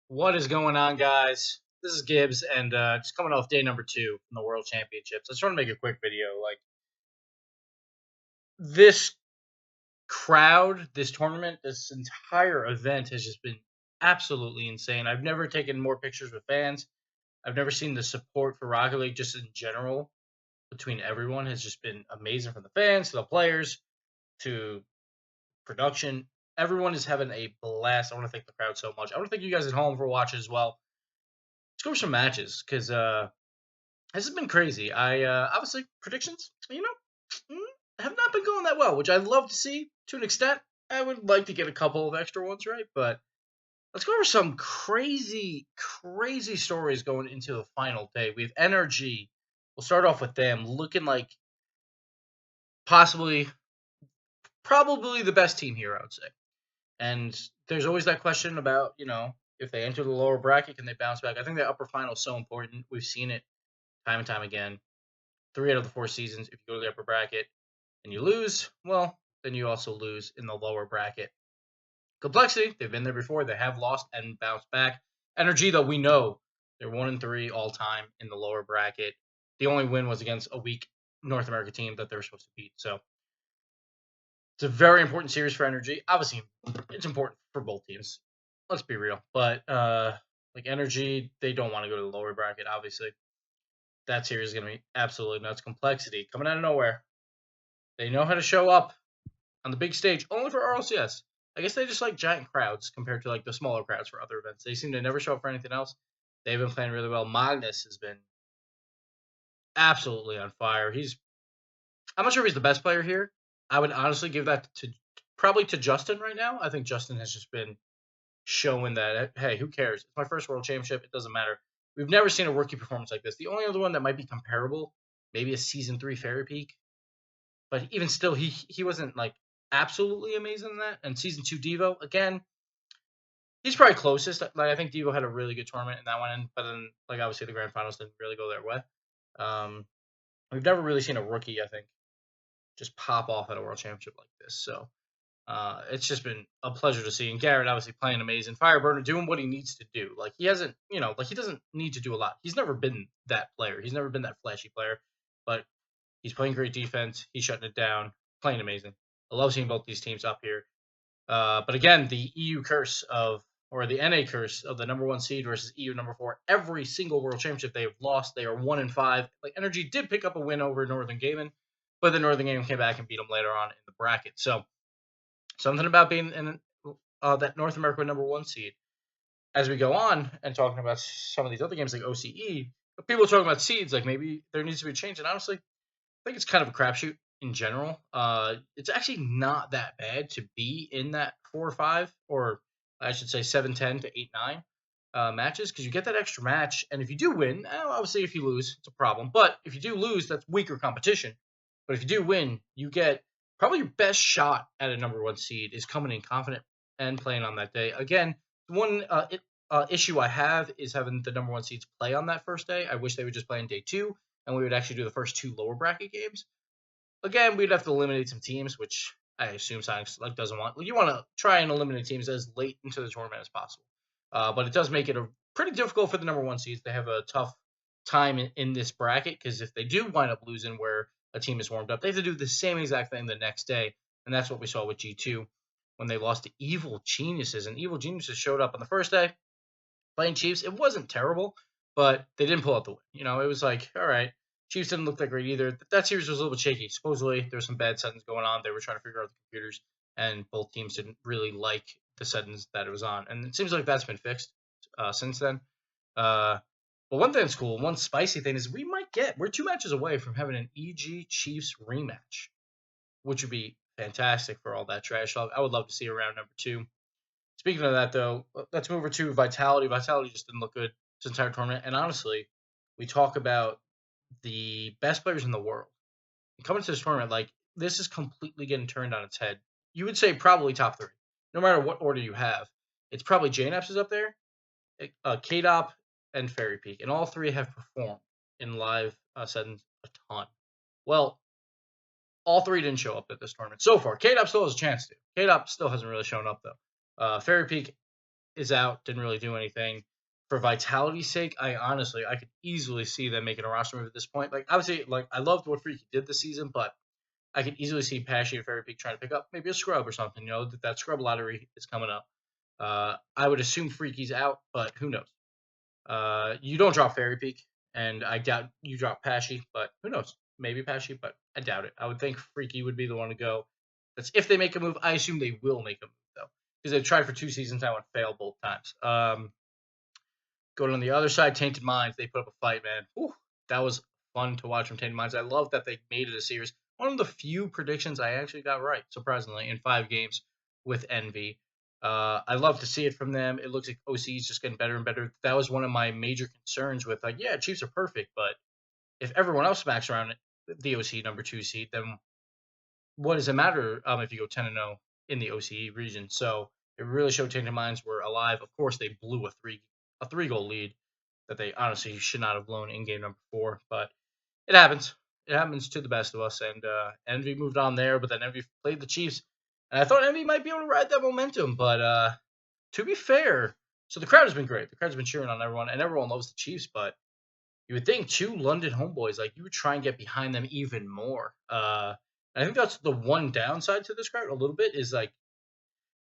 What is going on, guys? This is Gibbs, and just coming off day number 2 from the World Championships. I just want to make a quick video. Like, this crowd, this tournament, this entire event has just been absolutely insane. I've never taken more pictures with fans. I've never seen the support for Rocket League just in general between everyone has just been amazing, from the fans to the players to production. Everyone is having a blast. I want to thank the crowd so much. I want to thank you guys at home for watching as well. Let's go over some matches because this has been crazy. Obviously predictions, have not been going that well, which I'd love to see to an extent. I would like to get a couple of extra ones right, but let's go over some crazy, crazy stories going into the final day. We have NRG. We'll start off with them looking like probably the best team here, I would say. And there's always that question about, if they enter the lower bracket, can they bounce back? I think the upper final is so important. We've seen it time and time again. 3 out of the 4 seasons, if you go to the upper bracket and you lose, well, then you also lose in the lower bracket. Complexity, they've been there before. They have lost and bounced back. Energy, though, we know they're 1-3 all time in the lower bracket. The only win was against a weak North American team that they were supposed to beat. So it's a very important series for Energy. Obviously, it's important for both teams. Let's be real. But Energy, they don't want to go to the lower bracket, obviously. That series is going to be absolutely nuts. Complexity coming out of nowhere. They know how to show up on the big stage, only for RLCS. I guess they just like giant crowds compared to like the smaller crowds for other events. They seem to never show up for anything else. They've been playing really well. Magnus has been absolutely on fire. I'm not sure if he's the best player here. I would honestly give that probably to Justin right now. I think Justin has just been showing that, hey, who cares? It's my first World Championship. It doesn't matter. We've never seen a rookie performance like this. The only other one that might be comparable, maybe a Season 3 Fairy Peak. But even still, he wasn't, like, absolutely amazing in that. And Season 2 Devo, again, he's probably closest. Like, I think Devo had a really good tournament in that one. But then, like, obviously the Grand Finals didn't really go their way. We've never really seen a rookie, I think, just pop off at a World Championship like this. So it's just been a pleasure to see. And Garrett obviously playing amazing. Fireburner doing what he needs to do. Like, he hasn't, he doesn't need to do a lot. He's never been that player. He's never been that flashy player. But he's playing great defense. He's shutting it down. Playing amazing. I love seeing both these teams up here. But again, the EU curse or the NA curse of the number 1 seed versus EU number 4. Every single World Championship they have lost. They are 1-5. Like, Energy did pick up a win over Northern Gaming, but the Northern Gaming came back and beat them later on in the bracket. So something about being in that North America number 1 seed. As we go on and talking about some of these other games like OCE, people are talking about seeds, like maybe there needs to be a change. And honestly, I think it's kind of a crapshoot in general. It's actually not that bad to be in that 4 or 5, or I should say 7-10 to 8-9 matches, because you get that extra match. And if you do win, obviously if you lose, it's a problem. But if you do lose, that's weaker competition. But if you do win, you get probably your best shot at a number 1 seed is coming in confident and playing on that day. Again, one issue I have is having the number 1 seeds play on that first day. I wish they would just play on day 2, and we would actually do the first 2 lower bracket games. Again, we'd have to eliminate some teams, which I assume Sonics doesn't want. You want to try and eliminate teams as late into the tournament as possible. But it does make it pretty difficult for the number 1 seeds. They have a tough time in this bracket, because if they do wind up losing where a team is warmed up, they have to do the same exact thing the next day. And that's what we saw with G2 when they lost to Evil Geniuses. And Evil Geniuses showed up on the first day playing Chiefs. It wasn't terrible, but they didn't pull out the win. It was like, all right, Chiefs didn't look that great either. That series was a little bit shaky. Supposedly, there were some bad settings going on. They were trying to figure out the computers, and both teams didn't really like the settings that it was on. And it seems like that's been fixed since then. But one thing that's cool, one spicy thing is we're 2 matches away from having an EG Chiefs rematch, which would be fantastic for all that trash talk. I would love to see a round number 2. Speaking of that, though, let's move over to Vitality. Vitality just didn't look good this entire tournament. And honestly, we talk about the best players in the world. And coming to this tournament, like, this is completely getting turned on its head. You would say probably top 3, no matter what order you have. It's probably JNAPS is up there, KDOP, and Fairy Peak. And all 3 have performed in live settings a ton. Well, all 3 didn't show up at this tournament so far. KDOP still has a chance to. KDOP still hasn't really shown up, though. Fairy Peak is out, didn't really do anything. For vitality's sake, I could easily see them making a roster move at this point. Like obviously, like I loved what Freaky did this season, but I could easily see Pashy and Fairy Peak trying to pick up maybe a scrub or something. You know that scrub lottery is coming up. I would assume Freaky's out, but who knows? You don't drop Fairy Peak, and I doubt you drop Pashy, but who knows? Maybe Pashy, but I doubt it. I would think Freaky would be the one to go. That's if they make a move. I assume they will make a move though, because they've tried for 2 seasons now and failed both times. Going on the other side, Tainted Minds, they put up a fight, man. Whew, that was fun to watch from Tainted Minds. I love that they made it a series. One of the few predictions I actually got right, surprisingly, in 5 games with Envy. I love to see it from them. It looks like OC is just getting better and better. That was one of my major concerns with, like, yeah, Chiefs are perfect, but if everyone else smacks around the OC number 2 seed, then what does it matter if you go 10-0 in the OCE region? So it really showed Tainted Minds were alive. Of course, they blew a 3-goal lead that they honestly should not have blown in game number 4, but it happens. It happens to the best of us, and Envy moved on there, but then Envy played the Chiefs, and I thought Envy might be able to ride that momentum, but to be fair, so the crowd has been great. The crowd's been cheering on everyone, and everyone loves the Chiefs, but you would think 2 London homeboys, like, you would try and get behind them even more. I think that's the one downside to this crowd a little bit is, like,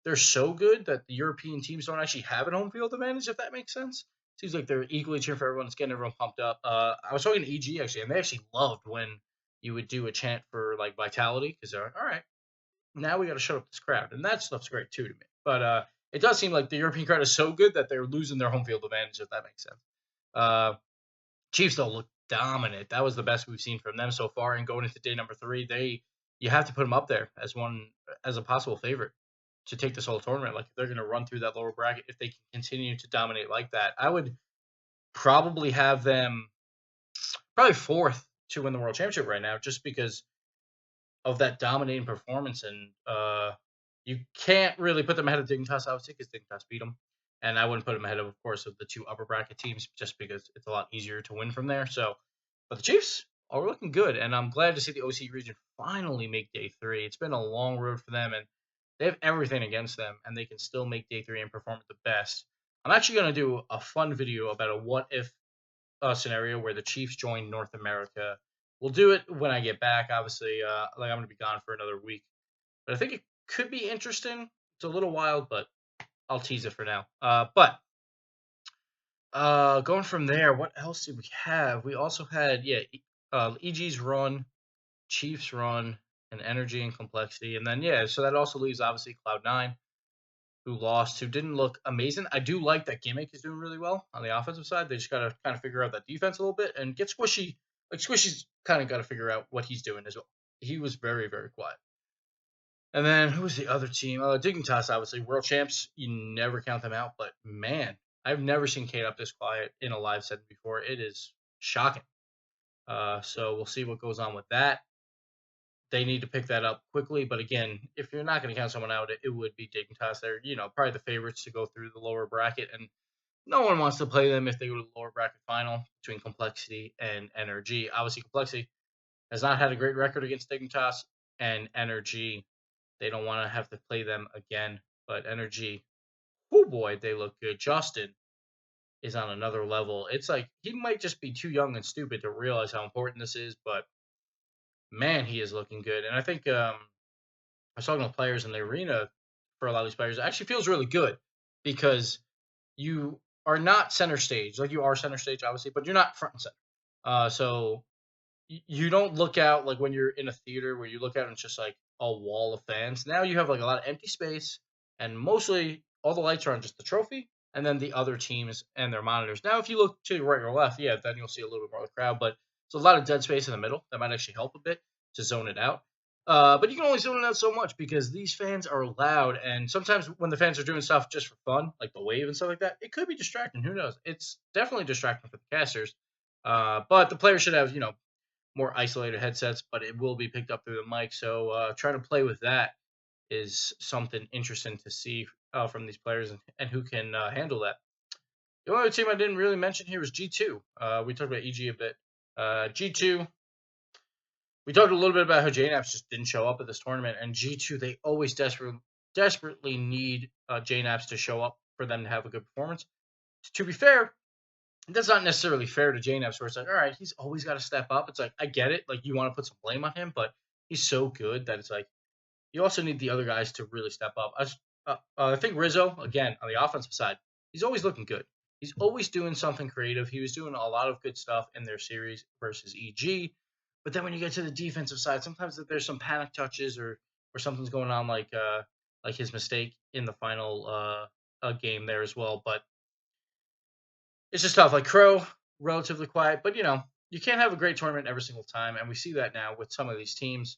they're so good that the European teams don't actually have an home field advantage, if that makes sense. Seems like they're equally cheering for everyone. It's getting everyone pumped up. I was talking to EG, actually, and they actually loved when you would do a chant for, like, vitality, because they're like, all right, now we got to shut up this crowd. And that stuff's great, too, to me. But it does seem like the European crowd is so good that they're losing their home field advantage, if that makes sense. Chiefs, though, look dominant. That was the best we've seen from them so far. And going into day number 3, you have to put them up there as a possible favorite to take this whole tournament. Like, if they're going to run through that lower bracket, if they can continue to dominate like that, I would probably have them probably 4th to win the World Championship right now, just because of that dominating performance. And you can't really put them ahead of Dignitas, obviously, because Dignitas beat them. And I wouldn't put them ahead of course, of the 2 upper bracket teams, just because it's a lot easier to win from there. So, but the Chiefs are looking good, and I'm glad to see the OC region finally make day 3. It's been a long road for them, and they have everything against them, and they can still make day 3 and perform at the best. I'm actually going to do a fun video about a what-if scenario where the Chiefs join North America. We'll do it when I get back, obviously. Like, I'm going to be gone for another week. But I think it could be interesting. It's a little wild, but I'll tease it for now. Going from there, what else did we have? We also had, EG's run, Chiefs run, and Energy and Complexity. And then, so that also leaves, obviously, Cloud9, who lost, who didn't look amazing. I do like that Gimmick is doing really well on the offensive side. They just got to kind of figure out that defense a little bit and get Squishy. Like, Squishy's kind of got to figure out what he's doing as well. He was very, very quiet. And then, who was the other team? Dignitas, obviously. World champs, you never count them out. But, man, I've never seen Kate up this quiet in a live setting before. It is shocking. So we'll see what goes on with that. They need to pick that up quickly. But, again, if you're not going to count someone out, it would be Dignitas. They're, probably the favorites to go through the lower bracket. And no one wants to play them if they go to the lower bracket final between Complexity and Energy. Obviously, Complexity has not had a great record against Dignitas, and Energy, they don't want to have to play them again. But Energy, oh boy, they look good. Justin is on another level. It's like he might just be too young and stupid to realize how important this is, but man, he is looking good. And I think I was talking to players in the arena for a lot of these players. It actually feels really good because you are not center stage. Like, you are center stage, obviously, but you're not front and center. So you don't look out like when you're in a theater where you look out and it's just like a wall of fans. Now you have like a lot of empty space, and mostly all the lights are on just the trophy and then the other teams and their monitors. Now, if you look to your right or left, then you'll see a little bit more of the crowd, but there's a lot of dead space in the middle. That might actually help a bit to zone it out. But you can only zone it out so much because these fans are loud, and sometimes when the fans are doing stuff just for fun, like the wave and stuff like that, it could be distracting. Who knows? It's definitely distracting for the casters. But the players should have, more isolated headsets, but it will be picked up through the mic. So trying to play with that is something interesting to see from these players and who can handle that. The only other team I didn't really mention here was G2. We talked about EG a bit. G2, we talked a little bit about how JNAPS just didn't show up at this tournament, and G2, they always desperately need JNAPS to show up for them to have a good performance. To be fair, that's not necessarily fair to JNFs, where it's like, all right, he's always got to step up. It's like, I get it. Like, you want to put some blame on him, but he's so good that it's like, you also need the other guys to really step up. I think Rizzo, again, on the offensive side, he's always looking good. He's always doing something creative. He was doing a lot of good stuff in their series versus EG. But then when you get to the defensive side, sometimes there's some panic touches or something's going on, like his mistake in the final game there as well. But it's just tough. Like Crow, relatively quiet, but you can't have a great tournament every single time, and we see that now with some of these teams.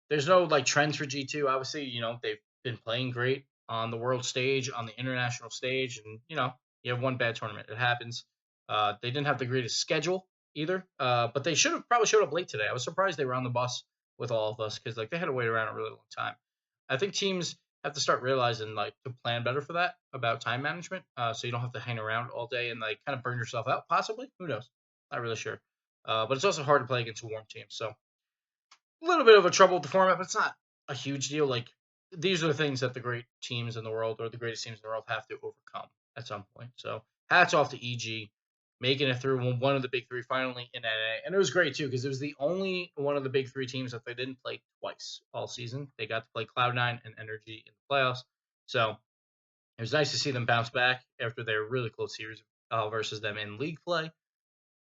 There's no like trends for G2. Obviously, they've been playing great on the world stage, on the international stage, and you have one bad tournament. It happens. They didn't have the greatest schedule either, but they should have probably showed up late today. I was surprised they were on the bus with all of us because like they had to wait around a really long time. I think teams have to start realizing like to plan better for that about time management, so you don't have to hang around all day and like kind of burn yourself out. Possibly, who knows? Not really sure. But it's also hard to play against a warm team, so a little bit of a trouble with the format, but it's not a huge deal. Like these are the things that the great teams in the world or the greatest teams in the world have to overcome at some point. So hats off to EG making it through one of the big three finally in NA. And it was great too because it was the only one of the big three teams that they didn't play twice all season. They got to play Cloud9 and Energy in the playoffs. So it was nice to see them bounce back after their really close series versus them in league play.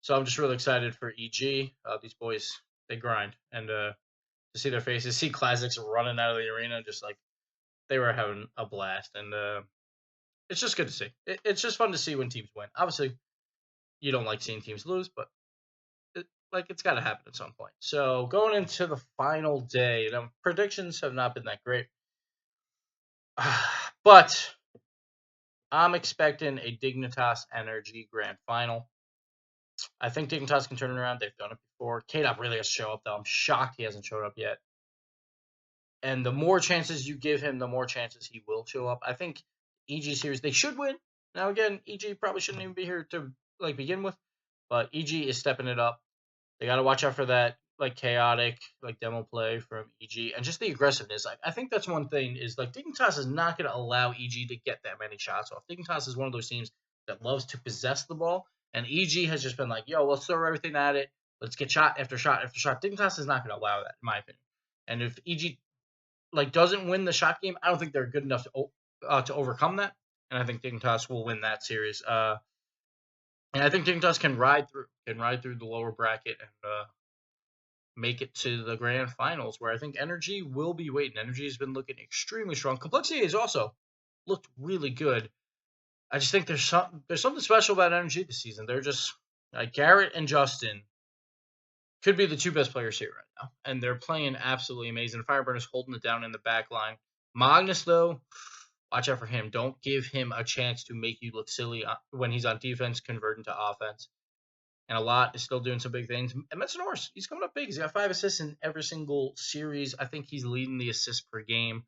So I'm just really excited for EG. These boys, they grind. And to see their faces, see Classics running out of the arena, just like they were having a blast. And it's just good to see. It's just fun to see when teams win. Obviously, you don't like seeing teams lose, but it's got to happen at some point. So going into the final day, predictions have not been that great. But I'm expecting a Dignitas Energy Grand Final. I think Dignitas can turn it around. They've done it before. K-Dop really has to show up, though. I'm shocked he hasn't showed up yet. And the more chances you give him, the more chances he will show up. I think EG series, they should win. Now, again, EG probably shouldn't even be here to begin with. But EG is stepping it up. They got to watch out for that chaotic demo play from EG and just the aggressiveness. I think that's one thing is Dignitas is not going to allow EG to get that many shots off. Dignitas is one of those teams that loves to possess the ball, and EG has just been like, yo, let's throw everything at it. Let's get shot after shot after shot. Dignitas is not going to allow that, in my opinion. And if EG doesn't win the shot game, I don't think they're good enough to overcome that. And I think Dignitas will win that series. And I think Dignitas can ride through the lower bracket and make it to the grand finals, where I think Energy will be waiting. Energy has been looking extremely strong. Complexity has also looked really good. I just think there's something special about Energy this season. They're just Garrett and Justin could be the two best players here right now, and they're playing absolutely amazing. Fireburner's holding it down in the back line. Magnus, though, watch out for him. Don't give him a chance to make you look silly when he's on defense, converting to offense. And a lot is still doing some big things. And Metanoris, he's coming up big. He's got 5 assists in every single series. I think he's leading the assists per game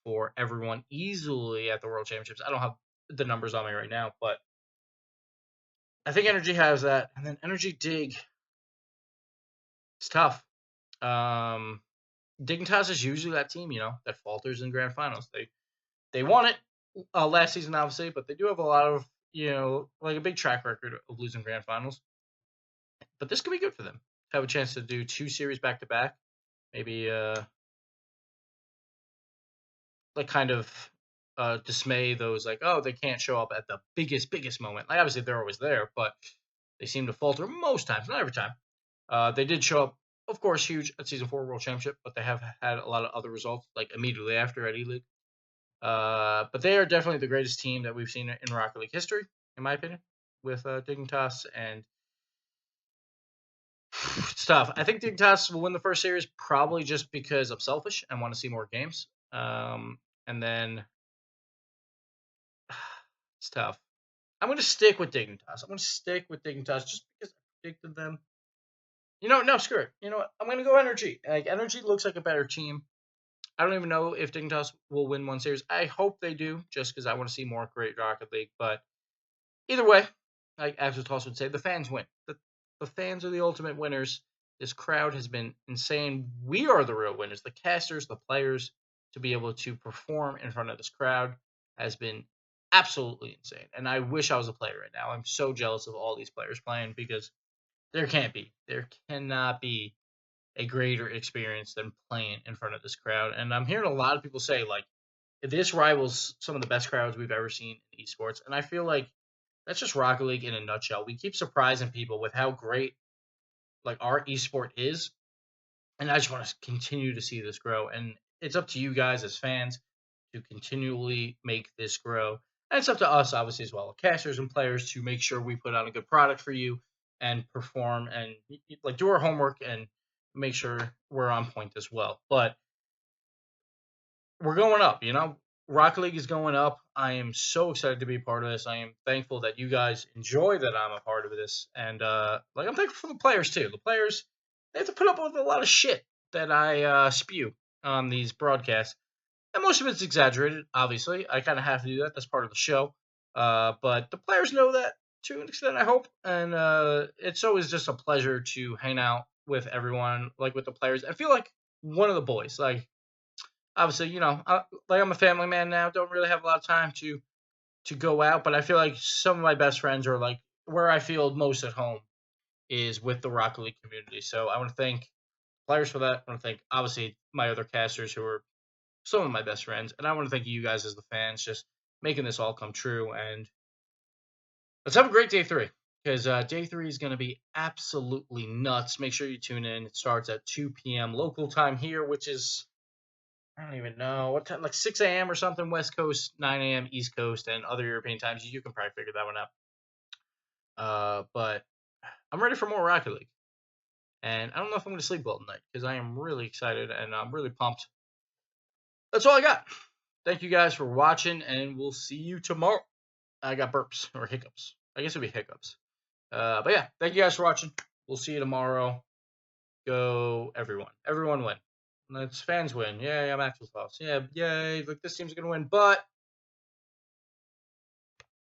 for everyone easily at the World Championships. I don't have the numbers on me right now, but I think Energy has that. And then Energy Dig, it's tough. Dignitas is usually that team, that falters in grand finals. They won it last season, obviously, but they do have a lot of, a big track record of losing grand finals. But this could be good for them. Have a chance to do 2 series back to back. Maybe dismay those they can't show up at the biggest moment. Obviously they're always there, but they seem to falter most times, not every time. They did show up, of course, huge at Season 4 World Championship, but they have had a lot of other results, immediately after at E-League. But they are definitely the greatest team that we've seen in Rocket League history, in my opinion, with Dignitas. And it's tough. I think Dignitas will win the first series probably just because I'm selfish and want to see more games. And then it's tough. I'm going to stick with Dignitas. Just because I predicted them. No, screw it. You know what? I'm going to go Energy. Energy looks like a better team. I don't even know if Dignitas will win one series. I hope they do, just because I want to see more great Rocket League. But either way, as Toss would say, the fans win. The fans are the ultimate winners. This crowd has been insane. We are the real winners. The casters, the players, to be able to perform in front of this crowd has been absolutely insane. And I wish I was a player right now. I'm so jealous of all these players playing because there cannot be a greater experience than playing in front of this crowd. And I'm hearing a lot of people say like this rivals some of the best crowds we've ever seen in esports. And I feel like that's just Rocket League in a nutshell. We keep surprising people with how great like our esport is, and I just want to continue to see this grow. And it's up to you guys as fans to continually make this grow. And it's up to us, obviously, as well, casters and players, to make sure we put out a good product for you and perform and like do our homework and make sure we're on point as well. But we're going up, you know. Rocket League is going up. I am so excited to be a part of this. I am thankful that you guys enjoy that I'm a part of this, and like I'm thankful for the players too. The players they have to put up with a lot of shit that I spew on these broadcasts, and most of it's exaggerated. Obviously, I kind of have to do that. That's part of the show. But the players know that to an extent, I hope, and it's always just a pleasure to hang out with everyone, like with the players. I feel like one of the boys, like obviously, like I'm a family man now. Don't really have a lot of time to go out, but I feel like some of my best friends are like where I feel most at home is with the Rocket League community. So I want to thank players for that. I want to thank obviously my other casters who are some of my best friends, and I want to thank you guys as the fans just making this all come true. And let's have a great day 3 because day 3 is going to be absolutely nuts. Make sure you tune in. It starts at 2 p.m. local time here, which is I don't even know what time, like 6 a.m. or something, West Coast, 9 a.m. East Coast, and other European times. You can probably figure that one out. But I'm ready for more Rocket League. And I don't know if I'm going to sleep well tonight because I am really excited and I'm really pumped. That's all I got. Thank you guys for watching, and we'll see you tomorrow. I got burps or hiccups. I guess it'll be hiccups. But yeah, thank you guys for watching. We'll see you tomorrow. Go everyone. Everyone win. Let's fans win. Yay, I'm actual thoughts. Yeah, yay. Look, this team's going to win, but